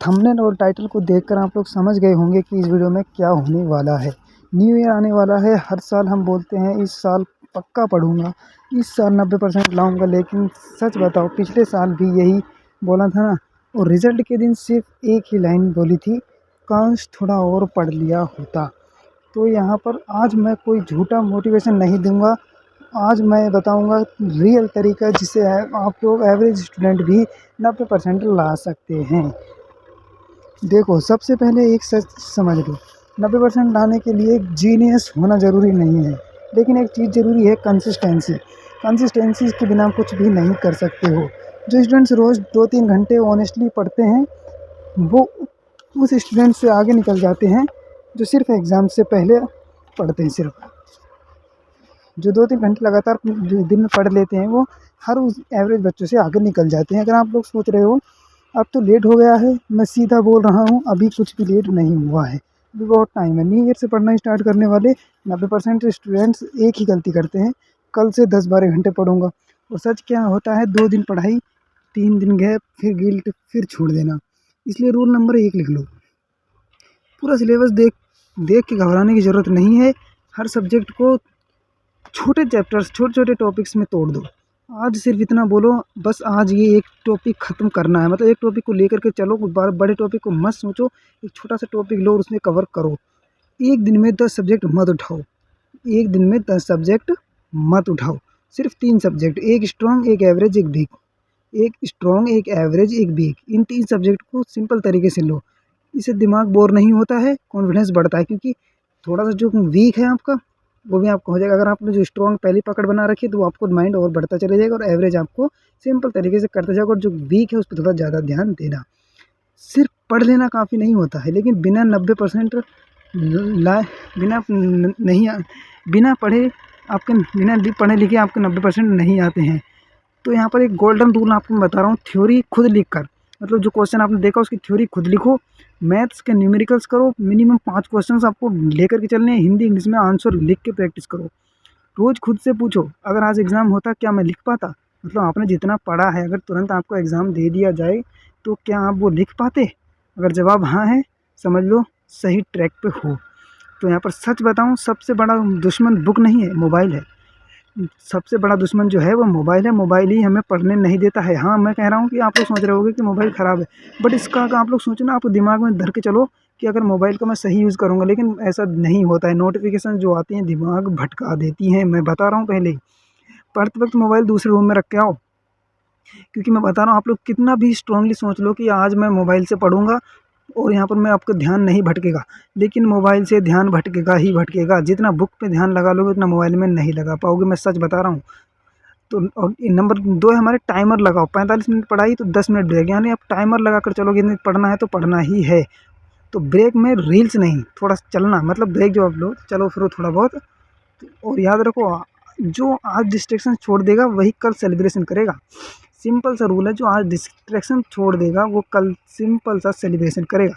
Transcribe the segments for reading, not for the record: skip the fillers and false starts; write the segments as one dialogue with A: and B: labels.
A: Thumbnail और title को देखकर आप लोग समझ गए होंगे कि इस वीडियो में क्या होने वाला है। न्यू ईयर आने वाला है। हर साल हम बोलते हैं इस साल पक्का पढ़ूंगा, इस साल 90% लाऊंगा, लेकिन सच बताओ पिछले साल भी यही बोला था ना। और रिजल्ट के दिन सिर्फ एक ही लाइन बोली थी, काश थोड़ा और पढ़ लिया होता। तो यहाँ पर आज मैं कोई झूठा मोटिवेशन नहीं दूंगा। आज मैं बताऊंगा रियल तरीका जिससे आप लोग एवरेज स्टूडेंट भी 90% ला सकते हैं। देखो, सबसे पहले एक सच समझ लो, 90% लाने के लिए जीनियस होना ज़रूरी नहीं है, लेकिन एक चीज़ ज़रूरी है, कंसिस्टेंसी। कंसिस्टेंसी के बिना कुछ भी नहीं कर सकते हो। जो स्टूडेंट्स रोज़ 2-3 घंटे ऑनेस्टली पढ़ते हैं, वो उस स्टूडेंट से आगे निकल जाते हैं जो सिर्फ एग्ज़ाम से पहले पढ़ते हैं। सिर्फ जो 2-3 घंटे लगातार जो दिन में पढ़ लेते हैं, वो हर उस एवरेज बच्चों से आगे निकल जाते हैं। अगर आप लोग सोच रहे हो अब तो लेट हो गया है, मैं सीधा बोल रहा हूँ, अभी कुछ भी लेट नहीं हुआ है, अभी बहुत टाइम है। न्यू ईयर से पढ़ना स्टार्ट करने वाले 90% स्टूडेंट्स एक ही गलती करते हैं, कल से 10-12 घंटे पढ़ूंगा। और सच क्या होता है, 2 दिन पढ़ाई, 3 दिन गैप, फिर गिल्ट, फिर छोड़ देना। इसलिए रूल नंबर 1 लिख लो, पूरा सिलेबस देख देख के घबराने की ज़रूरत नहीं है। हर सब्जेक्ट को छोटे चैप्टर्स, छोटे छोटे टॉपिक्स में तोड़ दो। आज सिर्फ इतना बोलो, बस आज ये एक टॉपिक ख़त्म करना है, मतलब एक टॉपिक को लेकर के चलो, बड़े टॉपिक को मत सोचो। एक छोटा सा टॉपिक लो और उसमें कवर करो। एक दिन में 10 सब्जेक्ट मत उठाओ, एक दिन में 10 सब्जेक्ट मत उठाओ। सिर्फ 3 सब्जेक्ट, एक स्ट्रॉन्ग, एक एवरेज, एक वीक। एक स्ट्रॉन्ग, एक एवरेज, एक वीक, इन 3 सब्जेक्ट को सिंपल तरीके से लो। इससे दिमाग बोर नहीं होता है, कॉन्फिडेंस बढ़ता है, क्योंकि थोड़ा सा जो वीक है आपका, वो भी आपको हो जाएगा। अगर आपने जो स्ट्रॉन्ग पहली पकड़ बना रखी है, तो आपको माइंड और बढ़ता चला जाएगा, और एवरेज आपको सिंपल तरीके से करता जाएगा। और जो वीक है उस पर थोड़ा ज़्यादा ध्यान देना। सिर्फ पढ़ लेना काफ़ी नहीं होता है, लेकिन बिना 90% लाए, बिना पढ़े आपके, बिना पढ़े लिखे आपके 90% नहीं आते हैं। तो यहाँ पर एक गोल्डन रूल आपको मैं बता रहा हूँ, थ्योरी खुद लिख कर, मतलब जो क्वेश्चन आपने देखा उसकी थ्योरी खुद लिखो। मैथ्स के न्यूमेरिकल्स करो, मिनिमम 5 क्वेश्चंस आपको लेकर के चलने हैं। हिंदी इंग्लिश में आंसर लिख के प्रैक्टिस करो। रोज़ खुद से पूछो, अगर आज एग्ज़ाम होता क्या मैं लिख पाता? मतलब आपने जितना पढ़ा है, अगर तुरंत आपको एग्ज़ाम दे दिया जाए तो क्या आप वो लिख पाते? अगर जवाब हाँ है, समझ लो सही ट्रैक पे हो। तो यहाँ पर सच बताऊँ, सबसे बड़ा दुश्मन बुक नहीं है, मोबाइल है। सबसे बड़ा दुश्मन जो है वो मोबाइल है। मोबाइल ही हमें पढ़ने नहीं देता है। हाँ, मैं कह रहा हूँ कि आप लोग सोच रहे होंगे कि मोबाइल ख़राब है, बट इसका अगर आप लोग सोचो ना, आप दिमाग में धर के चलो कि अगर मोबाइल का मैं सही यूज़ करूँगा, लेकिन ऐसा नहीं होता है। नोटिफिकेशन जो आती हैं दिमाग भटका देती हैं, मैं बता रहा हूँ पहले ही। पढ़ते वक्त मोबाइल दूसरे रूम में रख के आओ, क्योंकि मैं बता रहा हूँ, आप लोग कितना भी स्ट्रांगली सोच लो कि आज मैं मोबाइल से पढ़ूंगा और यहाँ पर मैं आपका ध्यान नहीं भटकेगा, लेकिन मोबाइल से ध्यान भटकेगा ही भटकेगा। जितना बुक पे ध्यान लगा लोगे उतना मोबाइल में नहीं लगा पाओगे, मैं सच बता रहा हूँ। तो और नंबर 2 है हमारे, टाइमर लगाओ। 45 मिनट पढ़ाई तो 10 मिनट ब्रेक, यानी आप टाइमर लगा कर चलोगे, नहीं पढ़ना है तो पढ़ना ही है। तो ब्रेक में रील्स नहीं, थोड़ा चलना, मतलब ब्रेक जो आप लो चलो फिर थोड़ा बहुत। और याद रखो, जो आज डिस्ट्रैक्शन छोड़ देगा वही कल सेलिब्रेशन करेगा। सिंपल सा रूल है, जो आज डिस्ट्रैक्शन छोड़ देगा वो कल सिंपल सा सेलिब्रेशन करेगा।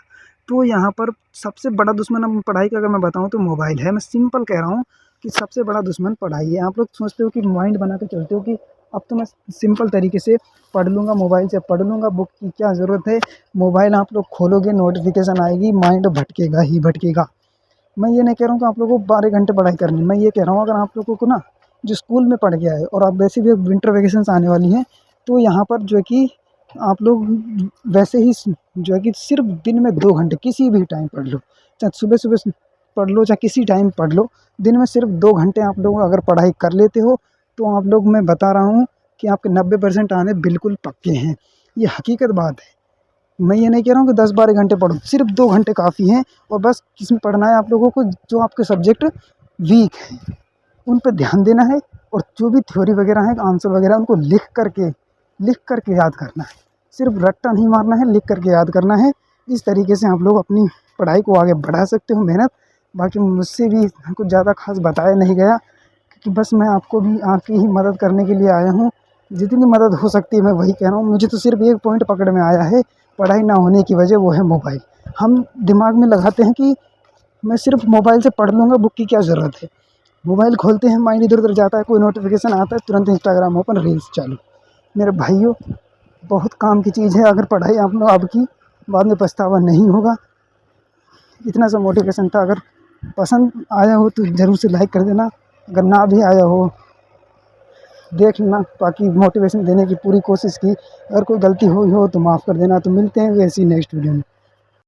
A: तो यहाँ पर सबसे बड़ा दुश्मन अब पढ़ाई का अगर मैं बताऊँ तो मोबाइल है। मैं सिंपल कह रहा हूँ कि सबसे बड़ा दुश्मन पढ़ाई है। आप लोग सोचते हो कि माइंड बना के चलते हो कि अब तो मैं सिंपल तरीके से पढ़ लूँगा, मोबाइल से पढ़ लूँगा, बुक की क्या ज़रूरत है। मोबाइल आप लोग खोलोगे, नोटिफिकेशन आएगी, माइंड भटकेगा ही भटकेगा। मैं ये नहीं कह रहा हूँ कि आप लोगों को 12 घंटे पढ़ाई करनी है। मैं ये कह रहा हूँ, अगर आप लोगों को ना, जो स्कूल में पढ़ गया है और आप वैसे भी विंटर वैकेशंस आने वाली हैं, तो यहाँ पर जो है कि आप लोग वैसे ही जो है कि सिर्फ दिन में 2 घंटे किसी भी टाइम पढ़ लो, चाहे सुबह सुबह पढ़ लो, चाहे किसी टाइम पढ़ लो। दिन में सिर्फ 2 घंटे आप लोग अगर पढ़ाई कर लेते हो, तो आप लोग, मैं बता रहा हूँ कि आपके 90% आने बिल्कुल पक्के हैं। ये हकीकत बात है। मैं ये नहीं कह रहा हूँ कि 10-12 घंटे पढ़ो, सिर्फ 2 घंटे काफ़ी हैं। और बस किसमें पढ़ना है आप लोगों को, जो आपके सब्जेक्ट वीक हैं उन पे ध्यान देना है। और जो भी थ्योरी वगैरह है, आंसर वगैरह, उनको लिख करके याद करना है। सिर्फ रट्टा नहीं मारना है, लिख करके याद करना है। इस तरीके से आप लोग अपनी पढ़ाई को आगे बढ़ा सकते हो, मेहनत। बाकी मुझसे भी कुछ ज़्यादा खास बताया नहीं गया, क्योंकि बस मैं आपको भी आपकी ही मदद करने के लिए आया हूँ। जितनी मदद हो सकती है मैं वही कह रहा हूँ। मुझे तो सिर्फ एक पॉइंट पकड़ में आया है पढ़ाई ना होने की वजह, वो है मोबाइल। हम दिमाग में लगाते हैं कि मैं सिर्फ मोबाइल से पढ़ लूँगा, बुक की क्या ज़रूरत है। मोबाइल खोलते हैं, माइंड इधर उधर जाता है, कोई नोटिफिकेशन आता है, तुरंत इंस्टाग्राम ओपन, रील्स चालू। मेरे भाइयों, बहुत काम की चीज़ है अगर पढ़ाई आप लोग आपकी बाद में पछतावा नहीं होगा। इतना सा मोटिवेशन था। अगर पसंद आया हो तो ज़रूर से लाइक कर देना, अगर ना भी आया हो देख लेना। बाकी मोटिवेशन देने की पूरी कोशिश की। अगर कोई गलती हुई हो तो माफ़ कर देना। तो मिलते हैं वैसी नेक्स्ट वीडियो में।